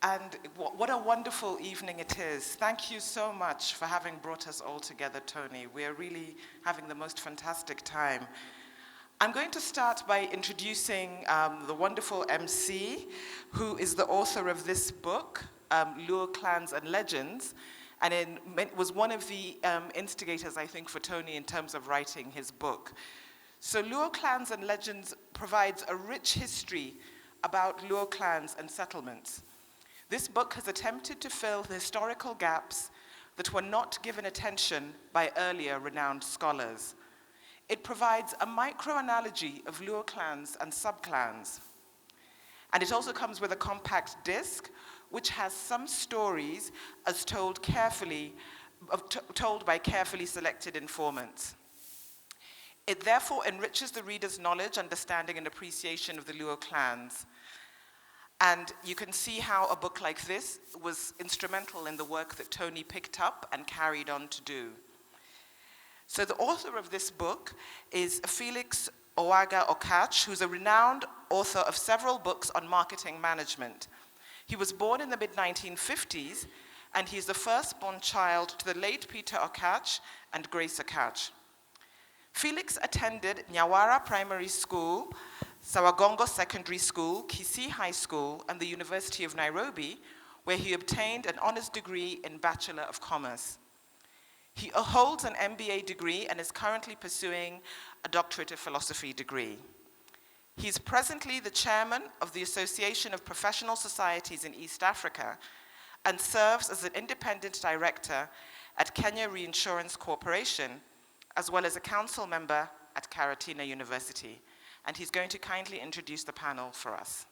And what a wonderful evening it is. Thank you so much for having brought us all together, Tony. We are really having the most fantastic time. I'm going to start by introducing the wonderful MC, who is the author of this book, Luo Clans and Legends, and was one of the instigators, I think, for Tony in terms of writing his book. So Luo Clans and Legends provides a rich history about Luo clans and settlements. This book has attempted to fill the historical gaps that were not given attention by earlier renowned scholars. It provides a micro-analogy of Luo clans and subclans. And it also comes with a compact disc, which has some stories as told by carefully selected informants. It therefore enriches the reader's knowledge, understanding, and appreciation of the Luo clans. And you can see how a book like this was instrumental in the work that Tony picked up and carried on to do. So the author of this book is Felix Owaga-Okach, who's a renowned author of several books on marketing management. He was born in the mid-1950s, and he's the firstborn child to the late Peter Okach and Grace Okach. Felix attended Nyawara Primary School, Sawagongo Secondary School, Kisii High School, and the University of Nairobi, where he obtained an honors degree in Bachelor of Commerce. He holds an MBA degree and is currently pursuing a Doctorate of Philosophy degree. He's presently the chairman of the Association of Professional Societies in East Africa and serves as an independent director at Kenya Reinsurance Corporation, as well as a council member at Karatina University. And he's going to kindly introduce the panel for us.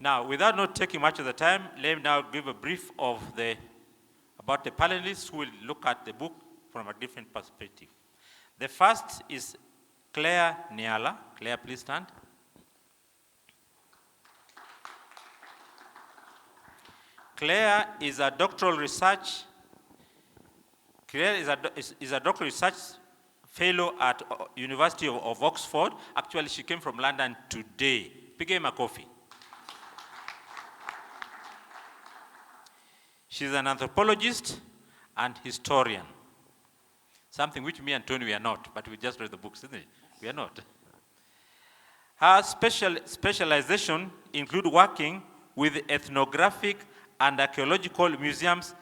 Now, without not taking much of the time, let me now give a brief about the panelists who will look at the book from a different perspective. The first is Claire Niala. Claire, please stand. Claire is a doctoral research fellow at University of Oxford. Actually, she came from London today. Pick him a coffee. She's an anthropologist and historian. Something which me and Tony, we are not, but we just read the books, isn't it? We are not. Her specialization include working with ethnographic and archaeological museums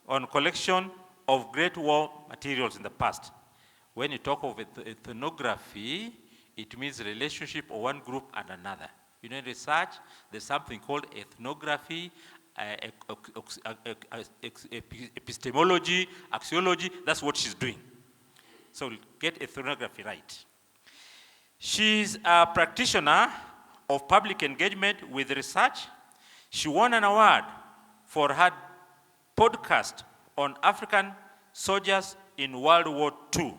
on collection of Great War materials in the past. When you talk of ethnography, it means relationship of one group and another. You know, in research, there's something called ethnography, epistemology, axiology. That's what she's doing. So get ethnography right. She's a practitioner of public engagement with research. She won an award for her podcast on African soldiers in World War II.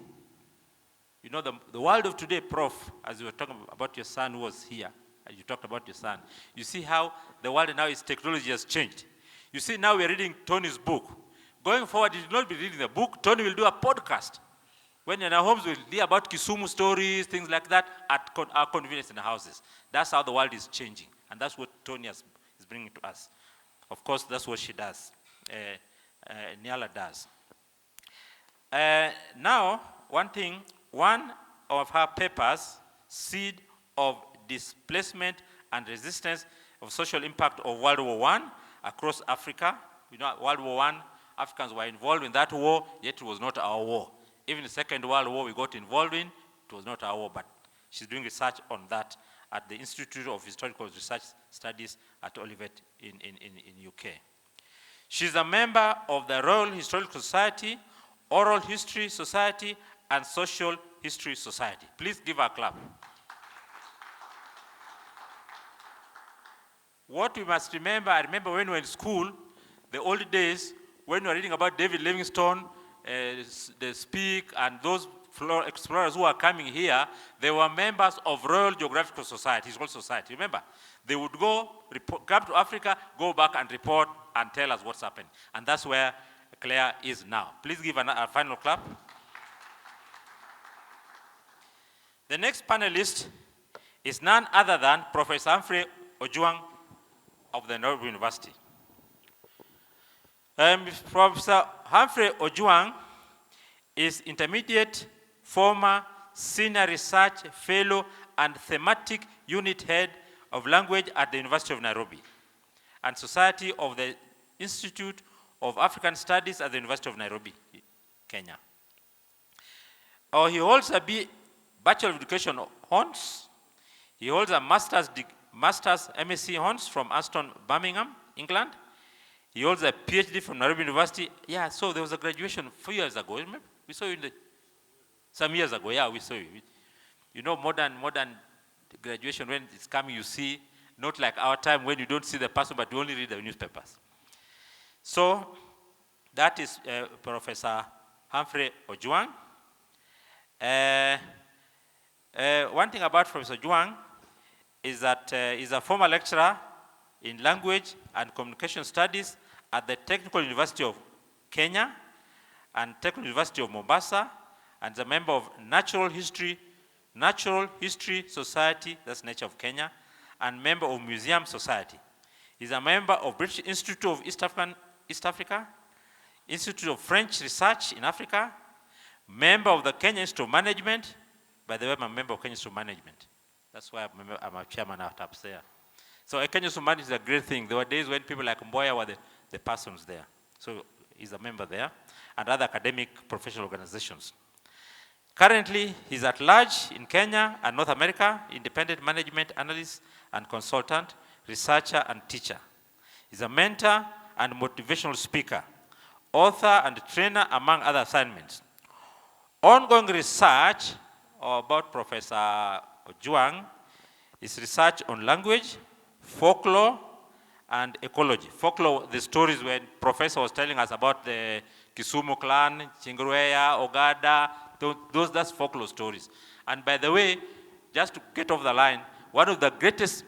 You know, the world of today, Prof, as you were talking about your son who was here, as you talked about your son, you see how the world now is technology has changed. You see now we're reading Tony's book. Going forward, you will not be reading the book. Tony will do a podcast. When you're in our homes, we'll hear about Kisumu stories, things like that, at our convenience in the houses. That's how the world is changing. And that's what Tony is bringing to us. Of course, that's what she does. Niala does. Now, one of her papers, Seed of Displacement and Resistance of Social Impact of World War I across Africa. You know, World War I, Africans were involved in that war, yet it was not our war. Even the Second World War we got involved in, it was not our war, but she's doing research on that at the Institute of Historical Research Studies at Olivet in UK. She's a member of the Royal Historical Society, Oral History Society, and Social History Society. Please give her a clap. What we must remember, I remember when we were in school, the old days, when we were reading about David Livingstone, the Speke, and those explorers who are coming here, they were members of Royal Geographical Society, Historical Society. Remember, they would go, come to Africa, go back and report and tell us what's happened. And that's where Claire is now. Please give a final clap. The next panelist is none other than Professor Humphrey Ojwang, of the Nairobi University. Professor Humphrey Ojwang is intermediate, former senior research fellow and thematic unit head of language at the University of Nairobi and Society of the Institute of African Studies at the University of Nairobi, Kenya. He holds a Bachelor of Education honors. He holds a Master's MSc honors from Aston, Birmingham, England. He holds a PhD from Nairobi University. Yeah, so there was a graduation 4 years ago. Remember? We saw you some years ago. Yeah, we saw you. You know, modern graduation, when it's coming, you see, not like our time when you don't see the person, but you only read the newspapers. So that is Professor Humphrey Ojwang. One thing about Professor Ojwang is that he's a former lecturer in language and communication studies at the Technical University of Kenya and Technical University of Mombasa, and is a member of Natural History Society, that's Nature of Kenya, and member of Museum Society. He's a member of British Institute of East Africa, Institute of French Research in Africa, member of the Kenya Institute of Management. By the way, I'm a member of Kenya Institute of Management. That's why I'm a chairman out there. So Kenya Institute of Management is a great thing. There were days when people like Mboya were the persons there. So he's a member there, and other academic professional organizations. Currently, he's at large in Kenya and North America, independent management analyst and consultant, researcher and teacher. He's a mentor and motivational speaker, author and trainer, among other assignments. Ongoing research about Professor Ojwang is research on language, folklore, and ecology. Folklore, the stories when Professor was telling us about the Kisumu clan, Chingurueya, Ogada, that's folklore stories. And by the way, just to get off the line, one of the greatest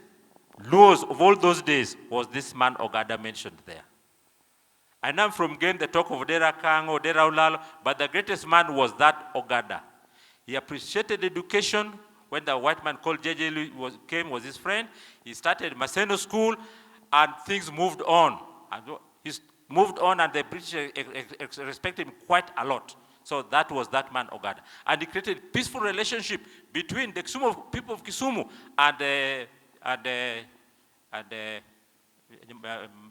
laws of all those days was this man Ogada mentioned there. I know from again the talk of Dera Kango, Dera Ulalo, but the greatest man was that Ogada. He appreciated education. When the white man called J.J. came, was his friend. He started Maseno School, and things moved on. And he moved on, and the British respected him quite a lot. So that was that man Ogada. And he created peaceful relationship between the Kisumu, people of Kisumu and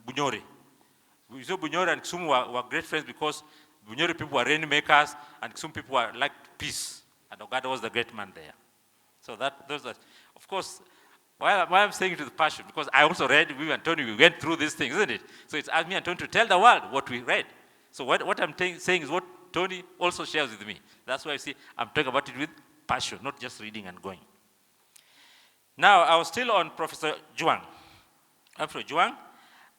Bunyori. So Bunyori and Kisumu were great friends because Bunyori people were rainmakers and Kisumu people were like peace. And Ogada was the great man there. So those are, of course, why I'm saying it with passion, because I also read, we and Tony, we went through these things, isn't it? So it's asked me and Tony to tell the world what we read. So what I'm saying is what Tony also shares with me. That's why you see, I'm talking about it with passion, not just reading and going. Now, I was still on Professor Ojwang,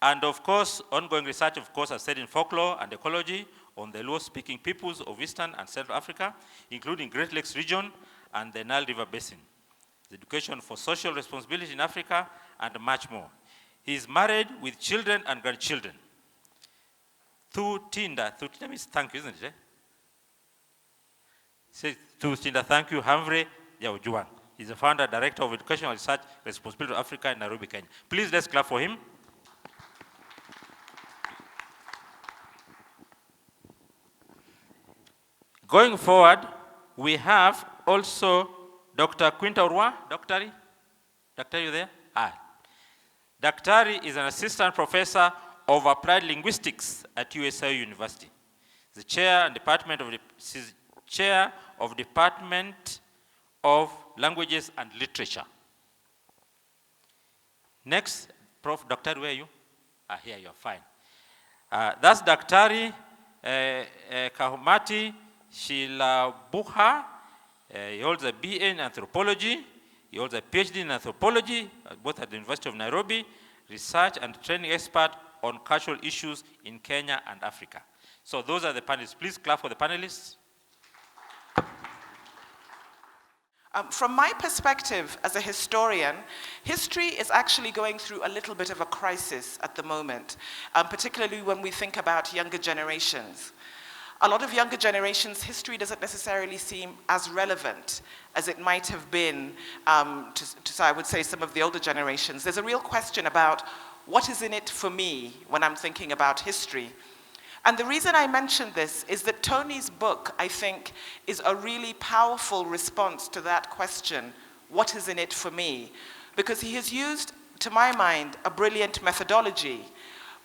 and of course, ongoing research, of course, I've said in folklore and ecology on the Luo-speaking peoples of Eastern and Central Africa, including Great Lakes region and the Nile River Basin, the education for social responsibility in Africa, and much more. He is married with children and grandchildren. Through Tinder means thank you, isn't it? Say through Tinder, thank you, Humphrey Ojwang. He's the founder, director of educational research responsibility of Africa in Nairobi, Kenya. Please, let's clap for him. Going forward, we have also Dr. Quinn Orwa. Doctor, you there? Daktari is an assistant professor of applied linguistics at USIU University. The chair of Department of Languages and Literature. Next, Prof. Dr. Where are you? Here you are, fine. That's Daktari Khamati Shilabukha. He holds a BA in anthropology. He holds a PhD in anthropology, both at the University of Nairobi, research and training expert on cultural issues in Kenya and Africa. So those are the panelists. Please clap for the panelists. From my perspective as a historian, history is actually going through a little bit of a crisis at the moment, particularly when we think about younger generations. a lot of younger generations, history doesn't necessarily seem as relevant as it might have been to, I would say, some of the older generations. There's a real question about what is in it for me when I'm thinking about history. And the reason I mention this is that Tony's book, I think, is a really powerful response to that question, what is in it for me? Because he has used, to my mind, a brilliant methodology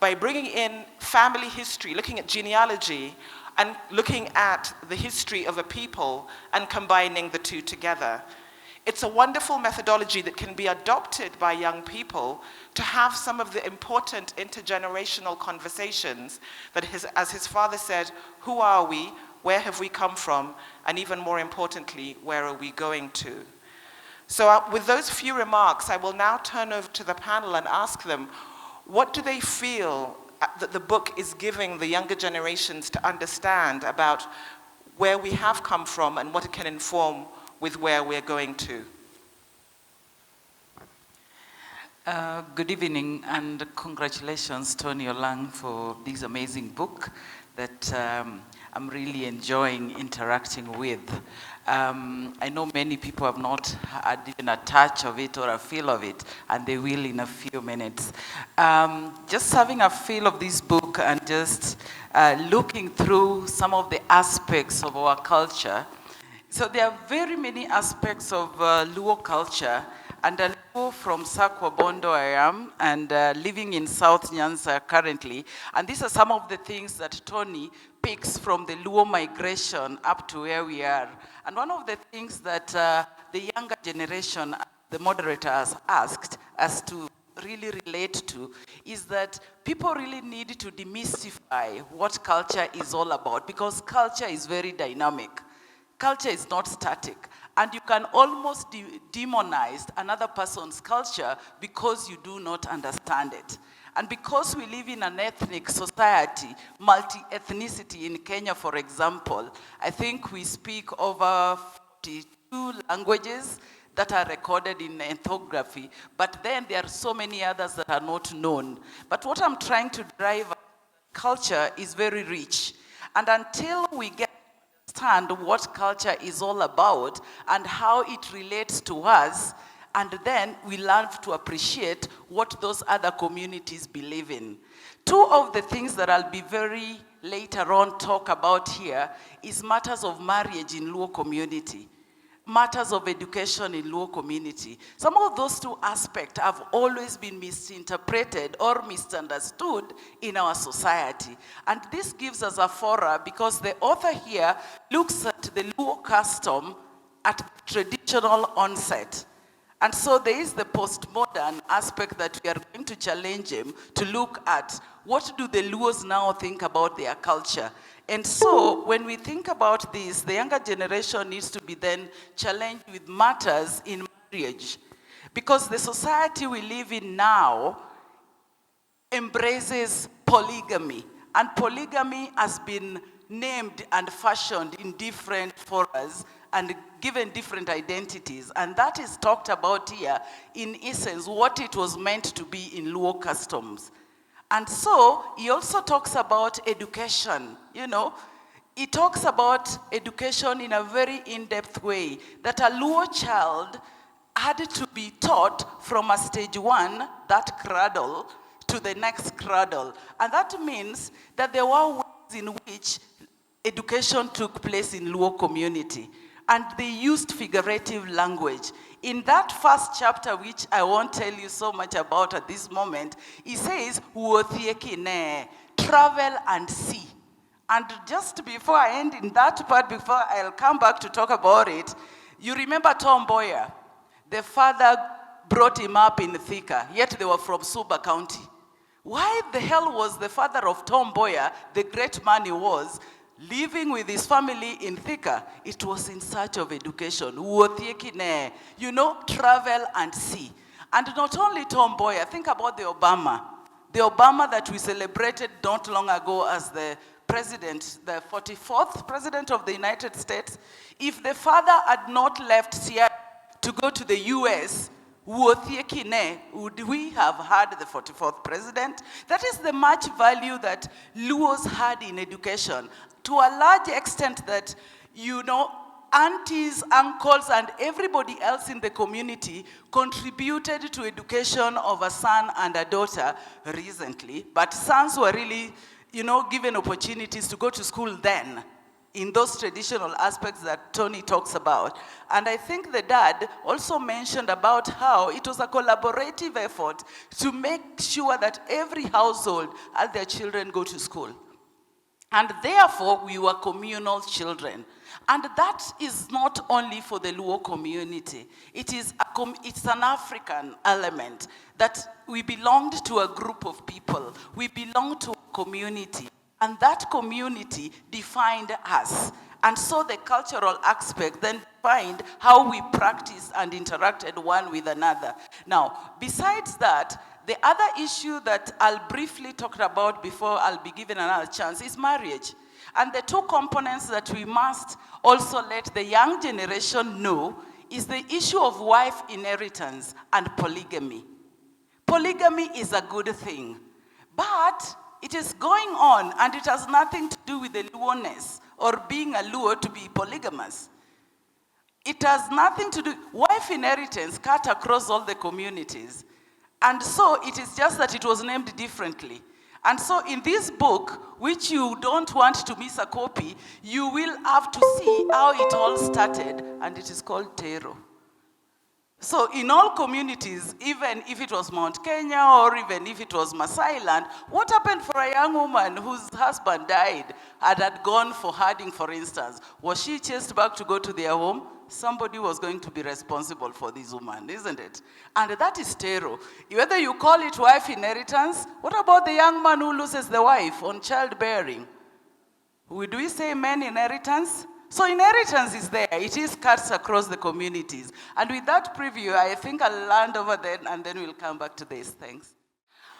by bringing in family history, looking at genealogy, and looking at the history of a people and combining the two together. It's a wonderful methodology that can be adopted by young people to have some of the important intergenerational conversations that, as his father said, who are we, where have we come from, and even more importantly, where are we going to? So with those few remarks, I will now turn over to the panel and ask them, what do they feel that the book is giving the younger generations to understand about where we have come from and what it can inform with where we're going to? Good evening and congratulations, Tony Olang, for this amazing book that I'm really enjoying interacting with. I know many people have not had even a touch of it or a feel of it, and they will in a few minutes. Just having a feel of this book and just looking through some of the aspects of our culture. So there are very many aspects of Luo culture, and a Luo from Sakwa Bondo I am, and living in South Nyanza currently. And these are some of the things that Tony picks from the Luo migration up to where we are. And one of the things that the younger generation, the moderator has asked us to really relate to is that people really need to demystify what culture is all about, because culture is very dynamic. Culture is not static, and you can almost demonize another person's culture because you do not understand it. And because we live in an ethnic society, multi-ethnicity in Kenya, for example, I think we speak over 42 languages that are recorded in ethnography, but then there are so many others that are not known. But what I'm trying to drive at, culture is very rich. And until we get understand what culture is all about and how it relates to us, and then we learn to appreciate what those other communities believe in. Two of the things that I'll be very later on talk about here is matters of marriage in Luo community, matters of education in Luo community. Some of those two aspects have always been misinterpreted or misunderstood in our society. And this gives us a fora because the author here looks at the Luo custom at traditional onset. And so there is the postmodern aspect that we are going to challenge him to look at. What do the Luos now think about their culture? And so when we think about this, the younger generation needs to be then challenged with matters in marriage. Because the society we live in now embraces polygamy. And polygamy has been named and fashioned in different forums and given different identities. And that is talked about here, in essence, what it was meant to be in Luo customs. And so he also talks about education, you know. He talks about education in a very in-depth way, that a Luo child had to be taught from a stage one, that cradle, to the next cradle. And that means that there were ways in which education took place in Luo community. And they used figurative language. In that first chapter, which I won't tell you so much about at this moment, he says, travel and see. And just before I end in that part, before I'll come back to talk about it, you remember Tom Boyer? The father brought him up in Thika, yet they were from Suba County. Why the hell was the father of Tom Boyer, the great man he was, living with his family in Thika? It was in search of education. You know, travel and see. And not only Tom Boyer, think about the Obama. The Obama that we celebrated not long ago as the president, the 44th president of the United States. If the father had not left Seattle to go to the US, would we have had the 44th president? That is the much value that Luos had in education. to a large extent that, you know, aunties, uncles, and everybody else in the community contributed to education of a son and a daughter recently, but sons were really, you know, given opportunities to go to school then, in those traditional aspects that Tony talks about. And I think the dad also mentioned about how it was a collaborative effort to make sure that every household had their children go to school. And therefore, we were communal children. And that is not only for the Luo community. It's an African element that we belonged to a group of people. We belonged to a community. And that community defined us. And so the cultural aspect then defined how we practiced and interacted one with another. Now, besides that, the other issue that I'll briefly talk about before I'll be given another chance is marriage. And the two components that we must also let the young generation know is the issue of wife inheritance and polygamy. Polygamy is a good thing, but it is going on and it has nothing to do with the Luoness or being a Luo to be polygamous. It has nothing to do, wife inheritance cut across all the communities. And so it is just that it was named differently. And so in this book, which you don't want to miss a copy, you will have to see how it all started, and it is called Tero. So in all communities, even if it was Mount Kenya or even if it was Maasai land, what happened for a young woman whose husband died and had gone for herding, for instance? Was she chased back to go to their home? Somebody was going to be responsible for this woman, isn't it? And that is Tero. Whether you call it wife inheritance, what about the young man who loses the wife on childbearing? Do we say men inheritance? So inheritance is there. It is cuts across the communities. And with that preview, I think I'll land over there and then we'll come back to this. Thanks.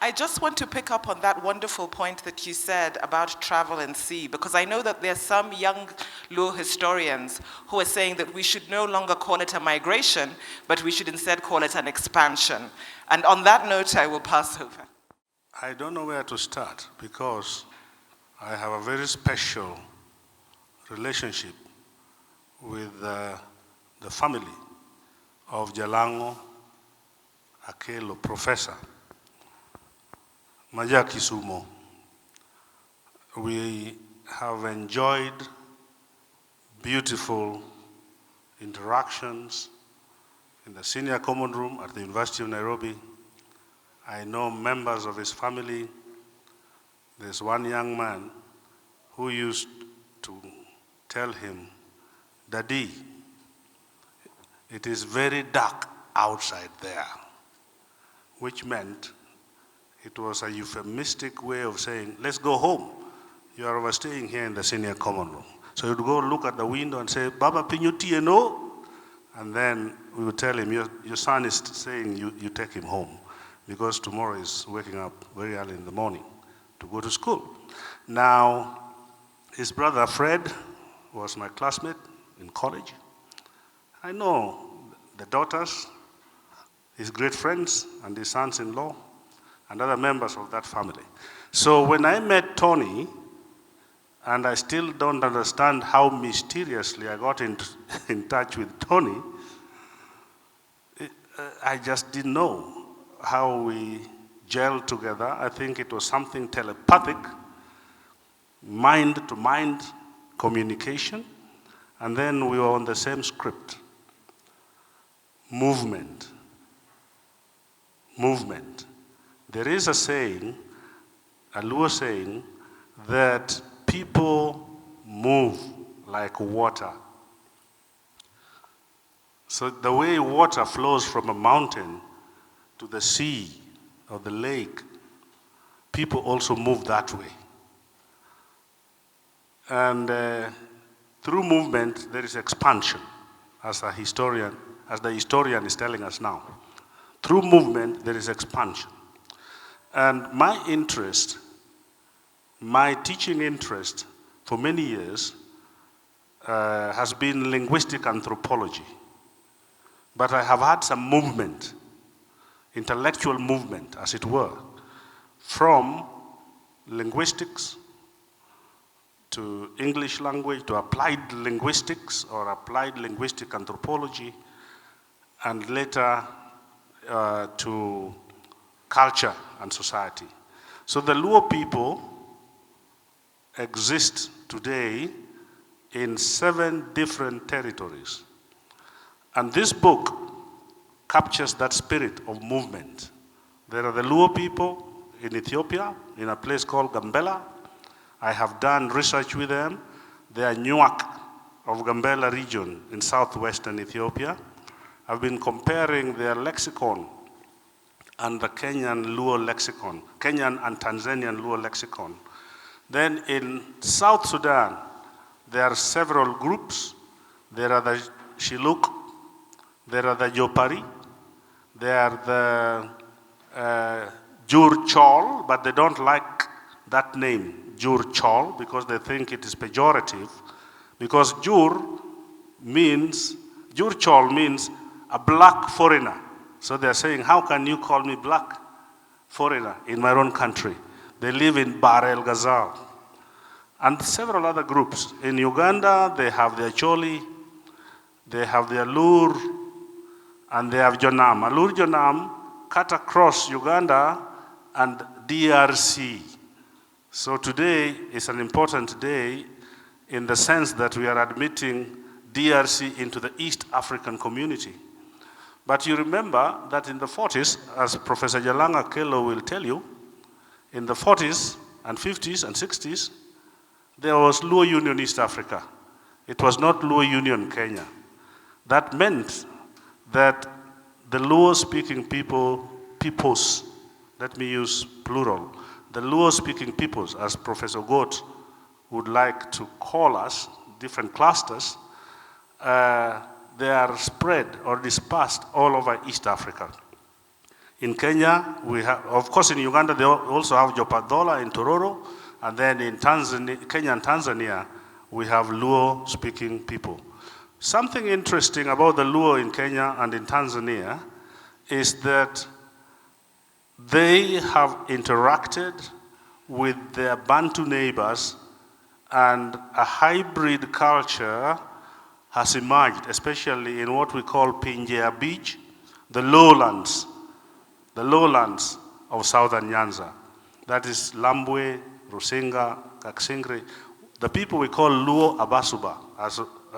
I just want to pick up on that wonderful point that you said about travel and sea, because I know that there's some young Luo historians who are saying that we should no longer call it a migration, but we should instead call it an expansion. And on that note, I will pass over. I don't know where to start because I have a very special relationship with the family of Jalango Akelo, Professor Maja Kisumo. We have enjoyed beautiful interactions in the senior common room at the University of Nairobi. I know members of his family. There's one young man who used to tell him, "Daddy, it is very dark outside there," which meant it was a euphemistic way of saying, "Let's go home. You are overstaying here in the senior common room." So you'd go look at the window and say, "Baba Pinyuti, no?" And then we would tell him, your son is saying you take him home because tomorrow is waking up very early in the morning to go to school. Now, his brother Fred was my classmate in college. I know the daughters, his great friends, and his sons-in-law, and other members of that family. So when I met Tony, and I still don't understand how mysteriously I got in touch with Tony, I just didn't know how we gelled together. I think it was something telepathic, mind-to-mind communication, and then we were on the same script. Movement. Movement. There is a saying, a Luo saying, that people move like water. So the way water flows from a mountain to the sea or the lake, people also move that way. And through movement, there is expansion, as the historian is telling us now. Through movement, there is expansion. And my interest, my teaching interest for many years has been linguistic anthropology. But I have had some movement, intellectual movement, as it were, from linguistics to English language, to applied linguistics or applied linguistic anthropology, and later to culture and society. So the Luo people exist today in 7 different territories. And this book captures that spirit of movement. There are the Luo people in Ethiopia, in a place called Gambela. I have done research with them. They are Nuak of Gambela region in southwestern Ethiopia. I've been comparing their lexicon and the Kenyan Luo lexicon, Kenyan and Tanzanian Luo lexicon. Then in South Sudan, there are several groups. There are the Shiluk, there are the Jopari, there are the Jur Chol, but they don't like that name, Jur Chol, because they think it is pejorative. Because Jur Chol means a black foreigner. So they're saying, how can you call me black foreigner in my own country? They live in Bahr el Ghazal. And several other groups. In Uganda, they have their Choli, they have their Lur, and they have Jonam. Alur Jonam cut across Uganda and DRC. So today is an important day in the sense that we are admitting DRC into the East African community. But you remember that in the 40s, as Professor Jalanga Kello will tell you, in the 40s and 50s and 60s, there was Luo Union East Africa. It was not Luo Union Kenya. That meant that the Luo-speaking peoples, let me use plural, the Luo-speaking peoples, as Professor Goat would like to call us, different clusters, they are spread or dispersed all over East Africa. In Kenya, we have, of course in Uganda, they also have Jopadola in Tororo, and then in Tanzania, Kenya and Tanzania, we have Luo-speaking people. Something interesting about the Luo in Kenya and in Tanzania is that they have interacted with their Bantu neighbors, and a hybrid culture has emerged, especially in what we call Pinjea Beach, the lowlands of southern Nyanza. That is Lambwe, Rusinga, Kaksingri. The people we call Luo Abasuba,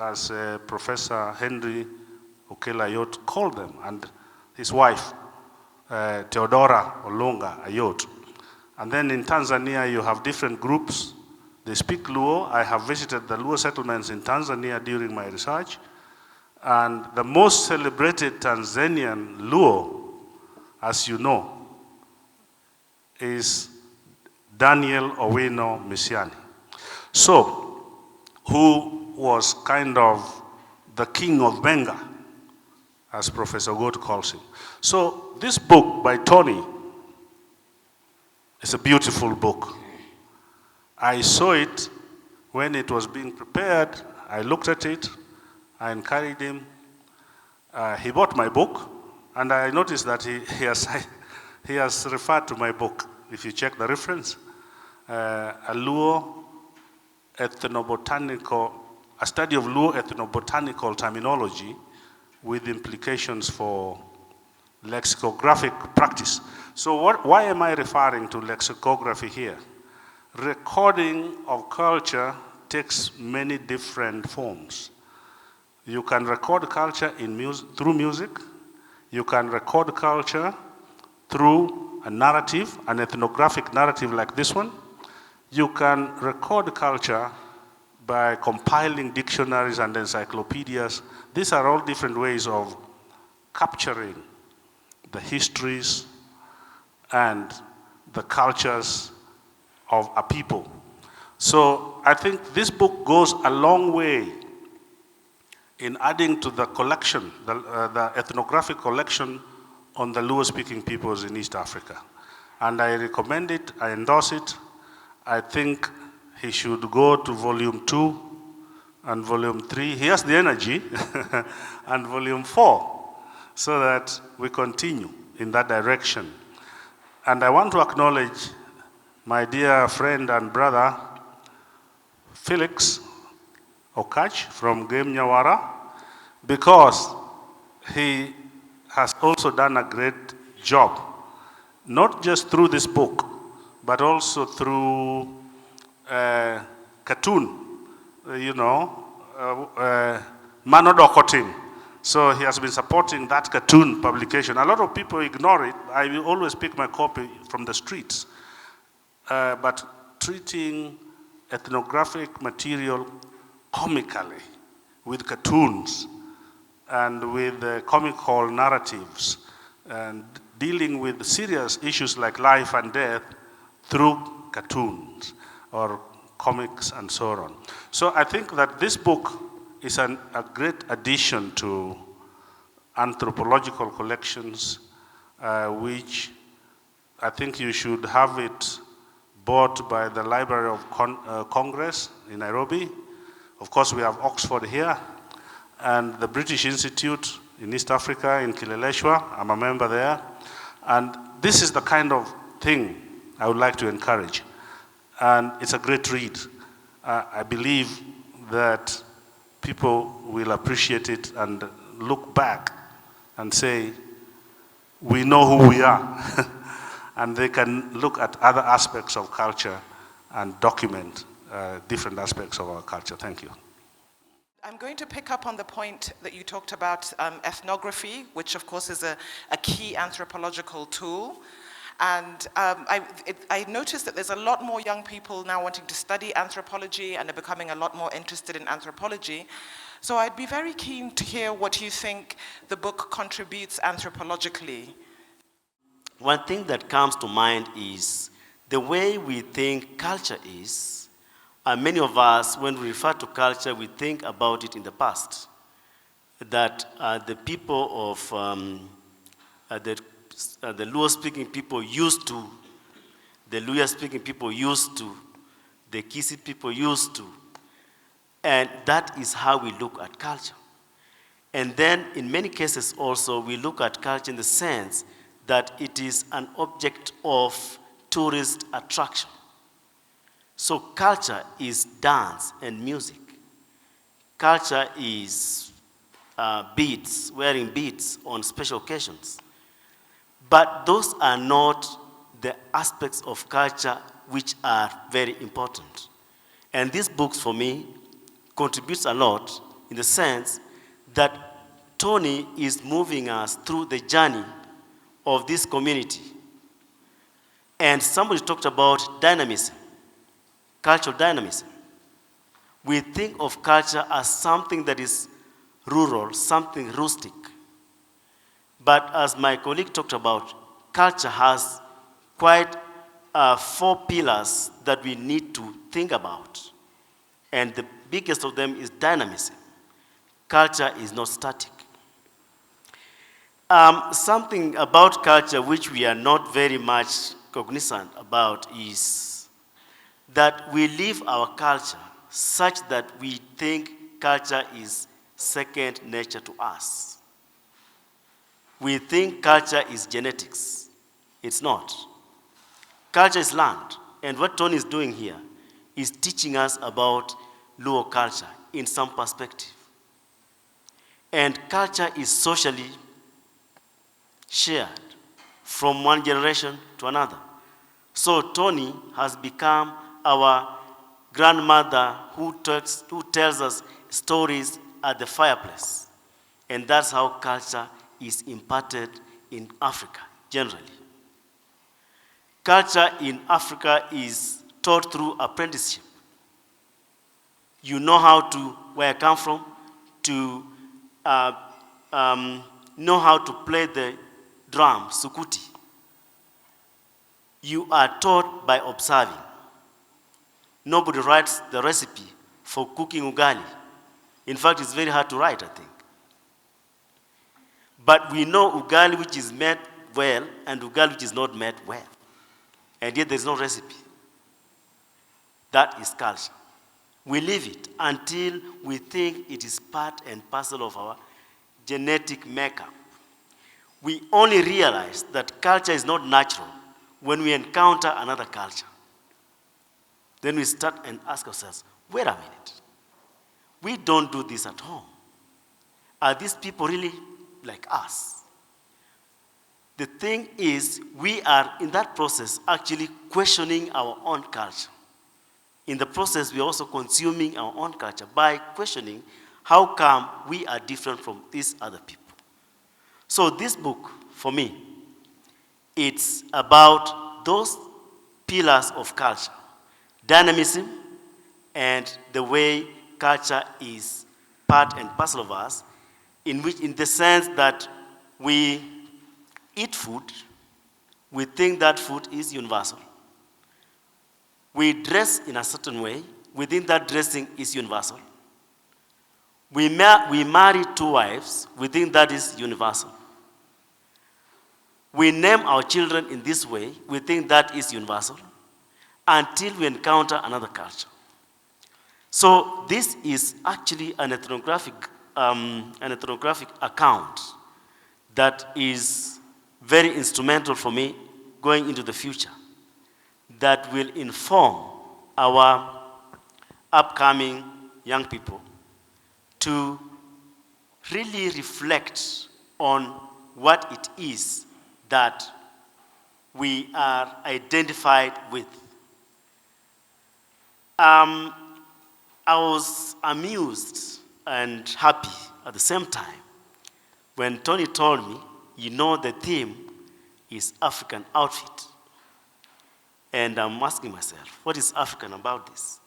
as Professor Henry Okela Ayot called them, and his wife, Theodora Olonga Ayot. And then in Tanzania, you have different groups. They speak Luo. I have visited the Luo settlements in Tanzania during my research. And the most celebrated Tanzanian Luo, as you know, is Daniel Owino Misiani. So, who was kind of the king of Benga, as Professor Goat calls him. So, this book by Tony is a beautiful book. I saw it when it was being prepared. I looked at it. I encouraged him. He bought my book, and I noticed that he has referred to my book. If you check the reference, a study of Luo ethnobotanical terminology with implications for lexicographic practice. So why am I referring to lexicography here? Recording of culture takes many different forms. You can record culture through music. You can record culture through a narrative, an ethnographic narrative like this one. You can record culture by compiling dictionaries and encyclopedias. These are all different ways of capturing the histories and the cultures of a people. So I think this book goes a long way in adding to the collection, the ethnographic collection on the Luo-speaking peoples in East Africa. And I recommend it, I endorse it. I think he should go to volume 2 and volume 3. He has the energy, and volume 4, so that we continue in that direction. And I want to acknowledge my dear friend and brother, Felix Okach from Game Nyawara, because he has also done a great job, not just through this book, but also through cartoon, Manodokotim. So he has been supporting that cartoon publication. A lot of people ignore it. I will always pick my copy from the streets. But treating ethnographic material comically, with cartoons and with comical narratives, and dealing with serious issues like life and death through cartoons or comics and so on. So I think that this book is a great addition to anthropological collections, which I think you should have it bought by the Library of Congress in Nairobi. Of course, we have Oxford here, and the British Institute in East Africa, in Kileleshwa. I'm a member there. And this is the kind of thing I would like to encourage. And it's a great read. I believe that people will appreciate it and look back and say, we know who we are. And they can look at other aspects of culture and document different aspects of our culture. Thank you. I'm going to pick up on the point that you talked about ethnography, which of course is a key anthropological tool. And I noticed that there's a lot more young people now wanting to study anthropology and are becoming a lot more interested in anthropology. So I'd be very keen to hear what you think the book contributes anthropologically. One thing that comes to mind is the way we think culture is. Many of us, when we refer to culture, we think about it in the past. That the people of the Luo-speaking people used to, the Luya-speaking people used to, the Kisi people used to. And that is how we look at culture. And then, in many cases also, we look at culture in the sense that it is an object of tourist attraction. So culture is dance and music. Culture is beads, wearing beads on special occasions. But those are not the aspects of culture which are very important. And these books, for me, contributes a lot in the sense that Tony is moving us through the journey of this community. And somebody talked about dynamism, cultural dynamism. We think of culture as something that is rural, something rustic. But as my colleague talked about, culture has quite 4 pillars that we need to think about. And the biggest of them is dynamism. Culture is not static. Something about culture which we are not very much cognizant about is that we live our culture such that we think culture is second nature to us. We think culture is genetics. It's not. Culture is learned. And what Tony is doing here is teaching us about Luo culture in some perspective. And culture is socially shared from one generation to another. So Tony has become our grandmother who tells us stories at the fireplace. And that's how culture is imparted in Africa, generally. Culture in Africa is taught through apprenticeship. You know how to, where I come from, to know how to play the drum, sukuti. You are taught by observing. Nobody writes the recipe for cooking ugali. In fact, it's very hard to write, I think. But we know ugali which is made well and ugali which is not made well. And yet there's no recipe. That is culture. We live it until we think it is part and parcel of our genetic makeup. We only realize that culture is not natural when we encounter another culture. Then we start and ask ourselves, wait a minute. We don't do this at home. Are these people really like us? The thing is, we are in that process actually questioning our own culture. In the process, we are also consuming our own culture by questioning how come we are different from these other people. So this book, for me, it's about those pillars of culture, dynamism, and the way culture is part and parcel of us, in the sense that we eat food, we think that food is universal. We dress in a certain way, we think that dressing is universal. We marry 2 wives, we think that is universal. We name our children in this way, we think that is universal, until we encounter another culture. So this is actually an ethnographic account that is very instrumental for me going into the future, that will inform our upcoming young people to really reflect on what it is that we are identified with. I was amused and happy at the same time when Tony told me, you know, the theme is African outfit. And I'm asking myself, what is African about this?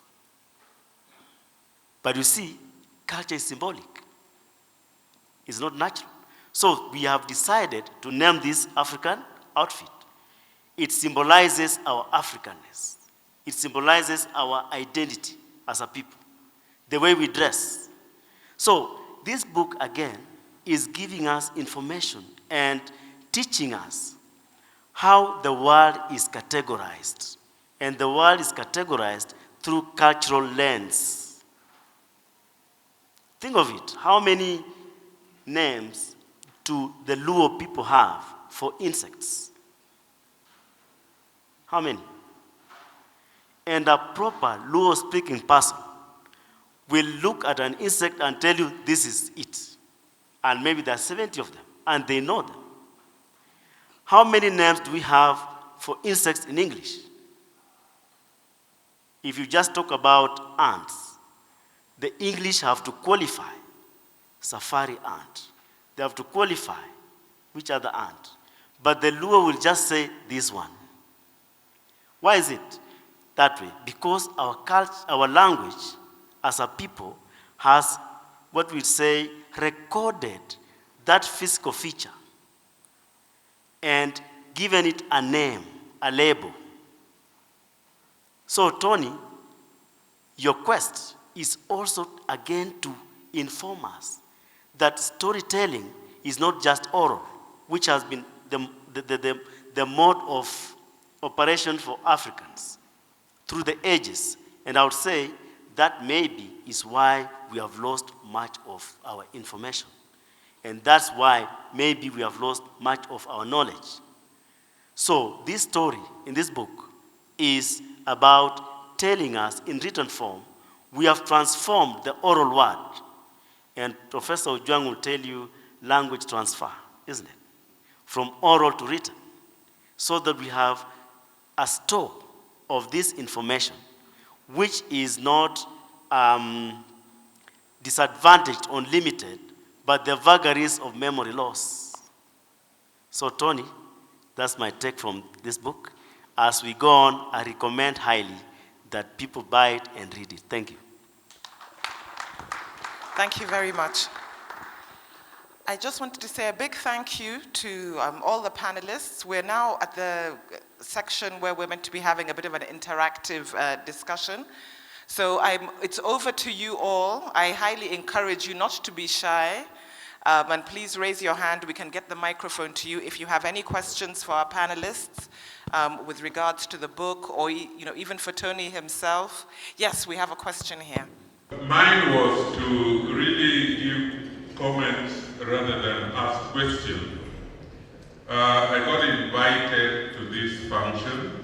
But you see, culture is symbolic. It's not natural. So we have decided to name this African outfit. It symbolizes our Africanness. It symbolizes our identity as a people, the way we dress. So this book, again, is giving us information and teaching us how the world is categorized. And the world is categorized through cultural lens. Think of it, how many names do the Luo people have for insects? How many? And a proper Luo-speaking person will look at an insect and tell you this is it. And maybe there are 70 of them, and they know them. How many names do we have for insects in English? If you just talk about ants, the English have to qualify safari ant. They have to qualify which other ant. But the Luo will just say this one. Why is it that way? Because our culture, our language as a people has what we say recorded that physical feature and given it a name, a label. So Tony, your quest is also again to inform us that storytelling is not just oral, which has been the mode of operation for Africans through the ages. And I would say that maybe is why we have lost much of our information. And that's why maybe we have lost much of our knowledge. So this story in this book is about telling us in written form, we have transformed the oral word. And Professor Ojwang will tell you language transfer, isn't it? From oral to written. So that we have a store of this information, which is not disadvantaged or limited, but the vagaries of memory loss. So Tony, that's my take from this book. As we go on, I recommend highly that people buy it and read it. Thank you. Thank you very much. I just wanted to say a big thank you to all the panelists. We're now at the section where we're meant to be having a bit of an interactive discussion. So it's over to you all. I highly encourage you not to be shy. And please raise your hand. We can get the microphone to you if you have any questions for our panelists with regards to the book, or even for Tony himself. Yes, we have a question here. Mine was to really give comments rather than ask questions. I got invited to this function.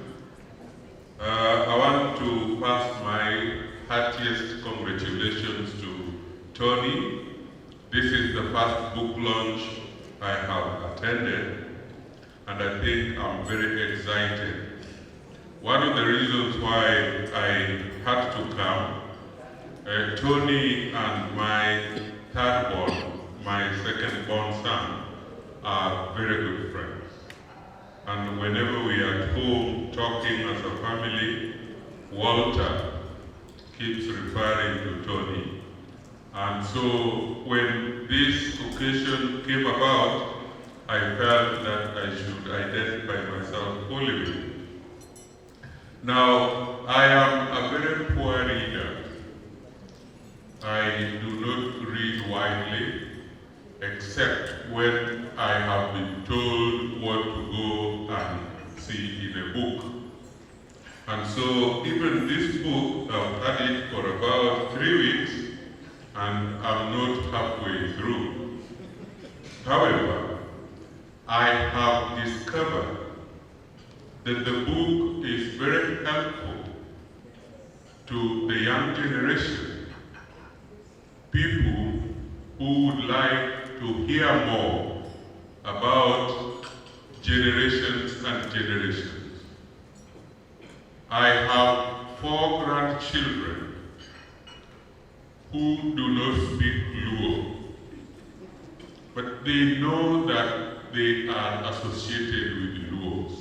I want to pass my heartiest Tony. This is the first book launch I have attended, and I think I'm very excited. One of the reasons why I had to come, Tony and my third born, my second born son, are very good friends. And whenever we are at home talking as a family, Walter keeps referring to Tony. And so when this occasion came about, I felt that I should identify myself fully with it. Now, I am a very poor reader. I do not read widely, except when I have been told what to go and see in a book. And so even this book, I've had it for about 3 weeks, and I'm not halfway through. However, I have discovered that the book is very helpful to the young generation, people who would like to hear more about generations and generations. I have 4 grandchildren who do not speak Luo, but they know that they are associated with Luos.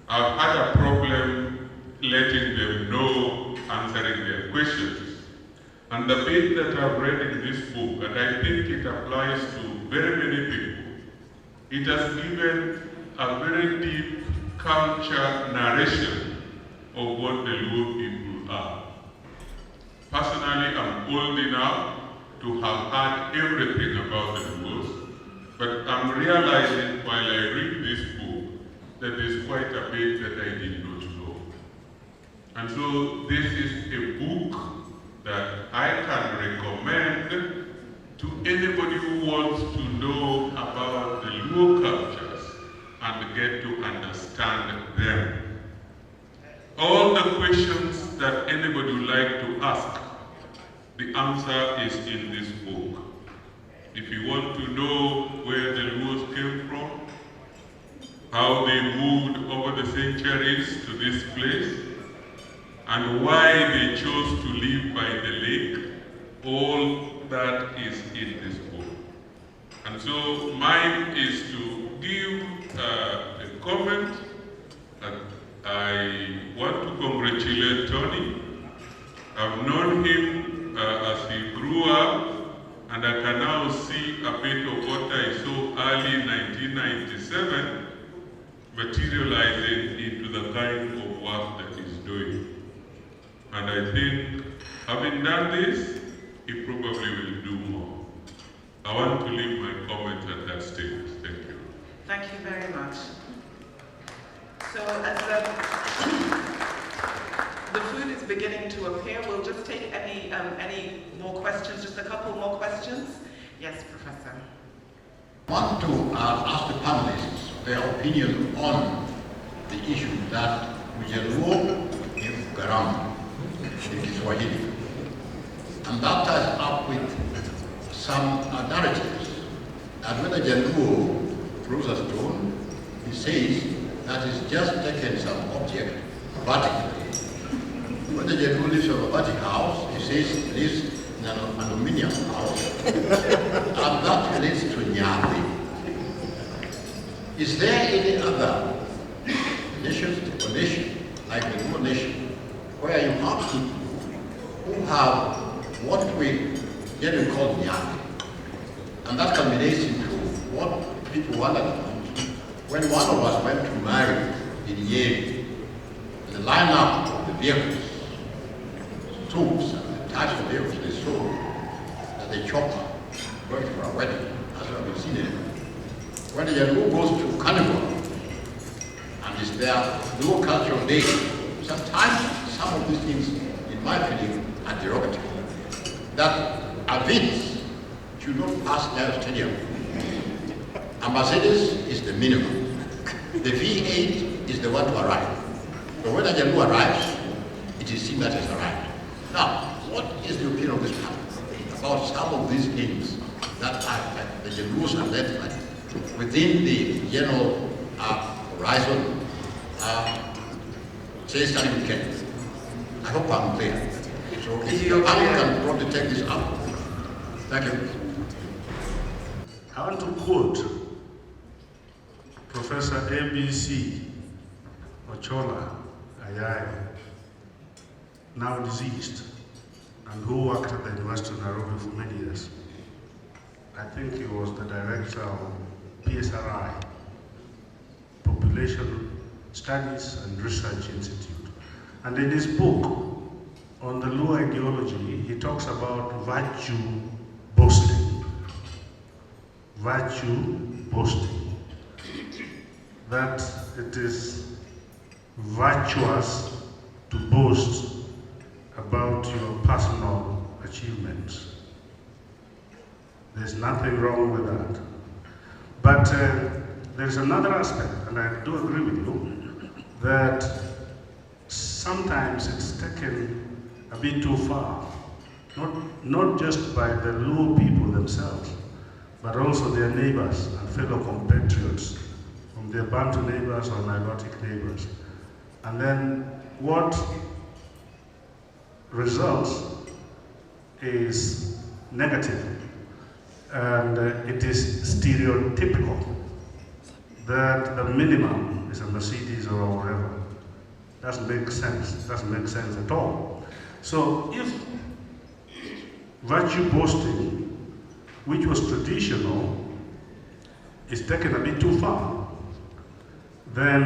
I've had a problem letting them know, answering their questions. And the bit that I've read in this book, and I think it applies to very many people, it has given a very deep culture narration of what the Luo people are. Personally, I'm old enough to have heard everything about the Luos, but I'm realizing while I read this book that there's quite a bit that I did not know. And so this is a book that I can recommend to anybody who wants to know about the Luo cultures and get to understand them. All the questions that anybody would like to ask, the answer is in this book. If you want to know where the Luos came from, how they moved over the centuries to this place, and why they chose to live by the lake, all that is in this book. And so mine is to give a comment. I want to congratulate Tony. I've known him as he grew up, and I can now see a bit of what I saw early in 1997 materializing into the kind of work that he's doing. And I think, having done this, he probably will do more. I want to leave my comment at that stage. Thank you. Thank you very much. So as the food is beginning to appear, we'll just take any more questions, just a couple more questions. Yes, Professor. I want to ask the panelists their opinion on the issue that Ujaluo is Garam in Kiswahili. And that ties up with some narratives. And when the Jaluo throws a stone, he says that he's just taken some object vertically. When the Jaluo lives in a vertical house, he says he lives in an aluminium house. And that relates to Nyali. Is there any other nations or nation, like the Luo nation, where you have people who have what we generally call Nyali? And that culminates into what people wondered about. When one of us went to marry in Yale, the lineup of the vehicles, tools, and the types of vehicles they saw, that they chopper going for a wedding, as well as seen it. When the Jaluo goes to carnival, and is their Luo cultural day, sometimes some of these things, in my opinion, are derogatory. That events should not pass Nyayo Stadium. A Mercedes is the minimum. The V8 is the one to arrive. But when a Jaluo arrives, it is seen that it's arrived. Now, what is the opinion of this panel about some of these things that are the Jews identified within the general horizon, say starting with Kenya. I hope I'm clear. So if you can probably take this up. Thank you. I want to quote Professor ABC Ochola Ayai, now deceased, and who worked at the University of Nairobi for many years. I think he was the director of PSRI, Population Studies and Research Institute. And in his book on the Luo ideology, he talks about virtue boasting. Virtue boasting. That it is virtuous to boast about your personal achievements. There's nothing wrong with that. But there's another aspect, and I do agree with you, that sometimes it's taken a bit too far. Not just by the Luo people themselves, but also their neighbors and fellow compatriots, from their Bantu neighbors or Nilotic neighbors. And then what results is negative, and it is stereotypical that the minimum is a Mercedes or whatever. Doesn't make sense. Doesn't make sense at all. So if virtue boasting, which was traditional, is taken a bit too far, then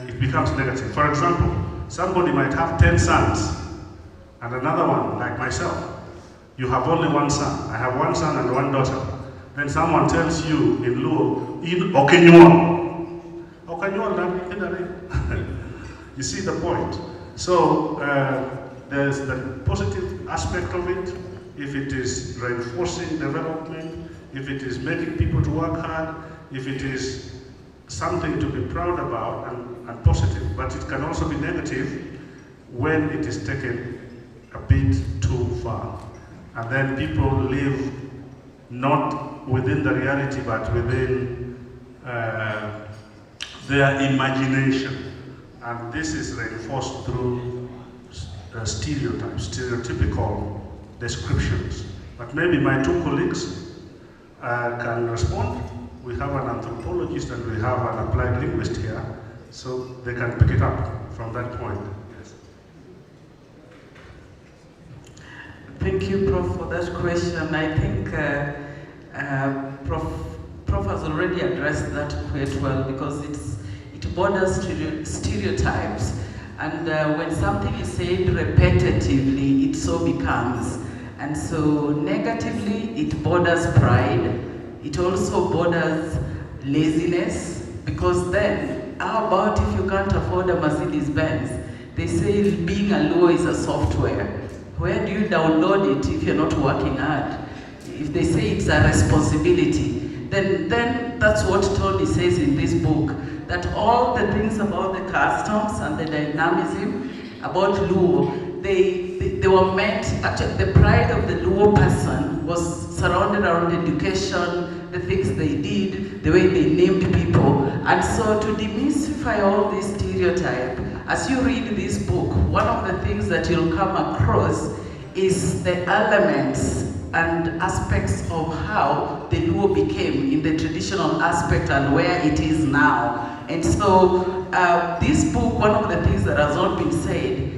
it becomes negative. For example, somebody might have 10 sons, and another one, like myself, you have only one son. I have one son and one daughter. Then someone tells you in Luo, in Okenyual. Okenyual, you see the point. So there's the positive aspect of it. If it is reinforcing development, if it is making people to work hard, if it is something to be proud about and positive, but it can also be negative when it is taken a bit too far. And then people live not within the reality, but within their imagination. And this is reinforced through stereotypes, stereotypical descriptions. But maybe my two colleagues can respond. We have an anthropologist and we have an applied linguist here, so they can pick it up from that point. Yes. Thank you, Prof, for that question. I think Prof has already addressed that quite well, because it borders stereotypes. And when something is said repetitively, it so becomes. And so negatively, it borders pride. It also borders laziness, because then, how about if you can't afford a Mercedes-Benz? They say being a Luo is a software. Where do you download it if you're not working hard? If they say it's a responsibility, then that's what Tony says in this book, that all the things about the customs and the dynamism about Luo, they were meant, actually the pride of the Luo person was surrounded around education, the things they did, the way they named people. And so to demystify all this stereotype, as you read this book, one of the things that you'll come across is the elements and aspects of how the Luo became in the traditional aspect and where it is now. And so this book, one of the things that has not been said,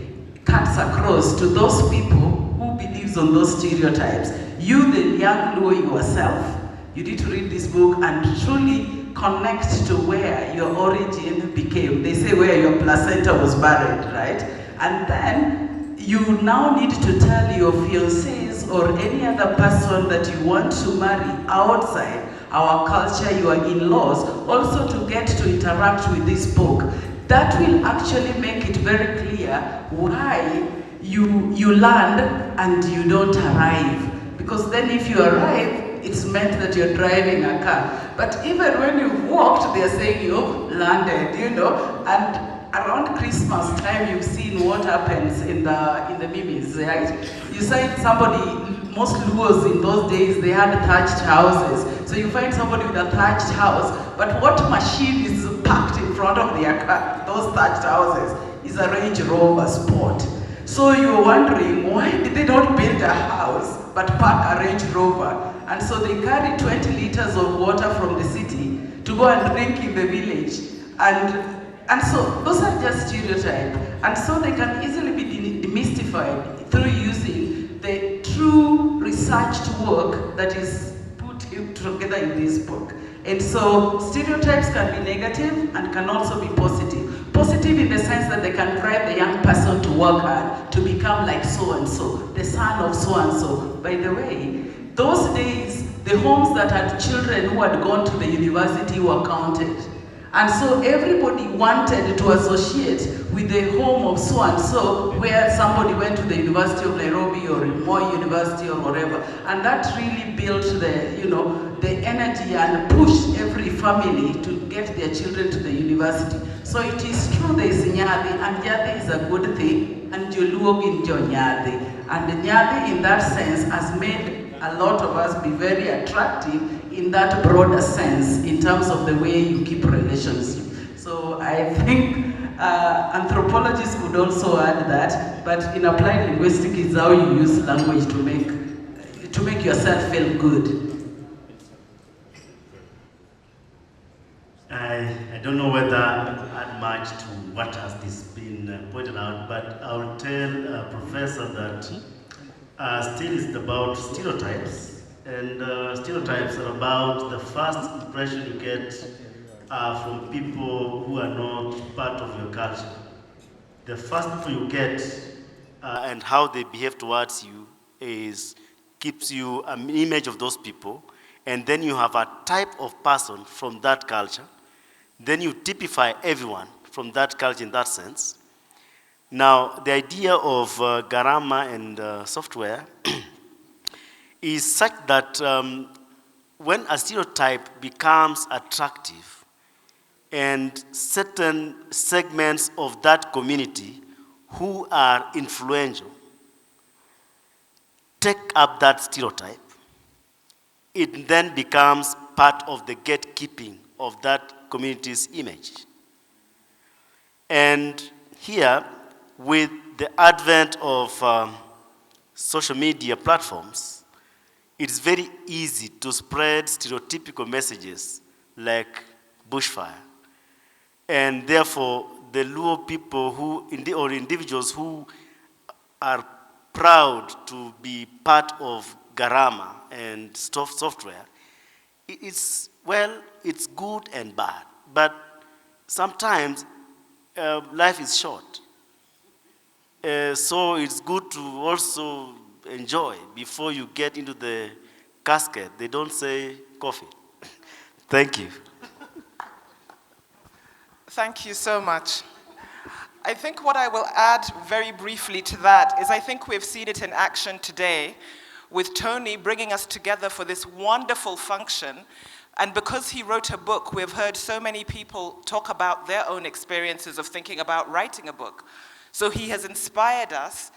cuts across to those people who believes on those stereotypes. You, the young Luo yourself, you need to read this book and truly connect to where your origin became. They say where your placenta was buried, right? And then you now need to tell your fiancés or any other person that you want to marry outside our culture, your in-laws, also to get to interact with this book. That will actually make it very clear why you land and you don't arrive. Because then if you arrive, it's meant that you're driving a car. But even when you've walked, they're saying you've landed, you know. And around Christmas time, you've seen what happens in the memes, right? You say somebody most Luos in those days, they had thatched houses. So you find somebody with a thatched house, but what machine is parked in front of their car, those thatched houses, is a Range Rover Sport. So you're wondering, why did they not build a house, but park a Range Rover? And so they carry 20 liters of water from the city to go and drink in the village. And so those are just stereotypes. And so they can easily be demystified through using the true researched work that is put together in this book. And so stereotypes can be negative and can also be positive. Positive in the sense that they can drive the young person to work hard, to become like so-and-so, the son of so-and-so. By the way, those days, the homes that had children who had gone to the university were counted. And so everybody wanted to associate with the home of so-and-so, where somebody went to the University of Nairobi or Moi University or whatever. And that really built the energy and pushed every family to get their children to the university. So it is true there is Nyadi, and Nyadi is a good thing, and Joluog in Nyadi. And Nyadi in that sense has made a lot of us be very attractive in that broader sense, in terms of the way you keep relations. So I think anthropologists could also add that, but in applied linguistics is how you use language to make yourself feel good. I don't know whether to add much to what has been pointed out, but I'll tell Professor that still it's about stereotypes. And stereotypes are about the first impression you get from people who are not part of your culture. The first people you get and how they behave towards you gives you an image of those people, and then you have a type of person from that culture. Then you typify everyone from that culture in that sense. Now, the idea of Garama and software is such that when a stereotype becomes attractive and certain segments of that community who are influential take up that stereotype, it then becomes part of the gatekeeping of that community's image. And here, with the advent of social media platforms, it's very easy to spread stereotypical messages like bushfire. And therefore, the Luo people or individuals who are proud to be part of Garama and software, it's good and bad. But sometimes life is short. So it's good to also enjoy before you get into the casket. They don't say coffee. Thank you. Thank you so much. I think what I will add very briefly to that is I think we've seen it in action today with Tony bringing us together for this wonderful function. And because he wrote a book, we've heard so many people talk about their own experiences of thinking about writing a book. So he has inspired us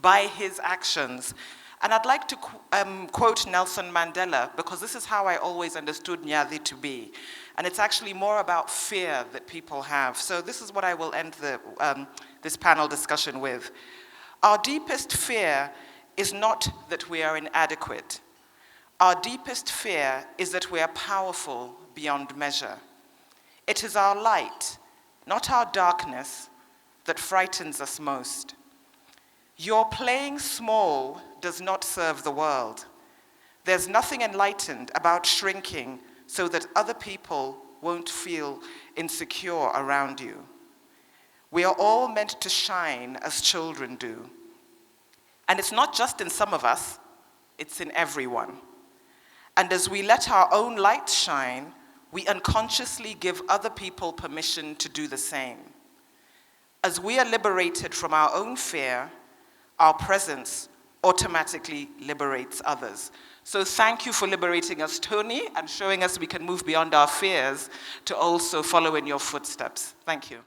by his actions. And I'd like to quote Nelson Mandela, because this is how I always understood Nyadi to be. And it's actually more about fear that people have. So this is what I will end this panel discussion with. Our deepest fear is not that we are inadequate. Our deepest fear is that we are powerful beyond measure. It is our light, not our darkness, that frightens us most. Your playing small does not serve the world. There's nothing enlightened about shrinking so that other people won't feel insecure around you. We are all meant to shine as children do. And it's not just in some of us, it's in everyone. And as we let our own light shine, we unconsciously give other people permission to do the same. As we are liberated from our own fear, our presence automatically liberates others. So thank you for liberating us, Tony, and showing us we can move beyond our fears to also follow in your footsteps. Thank you.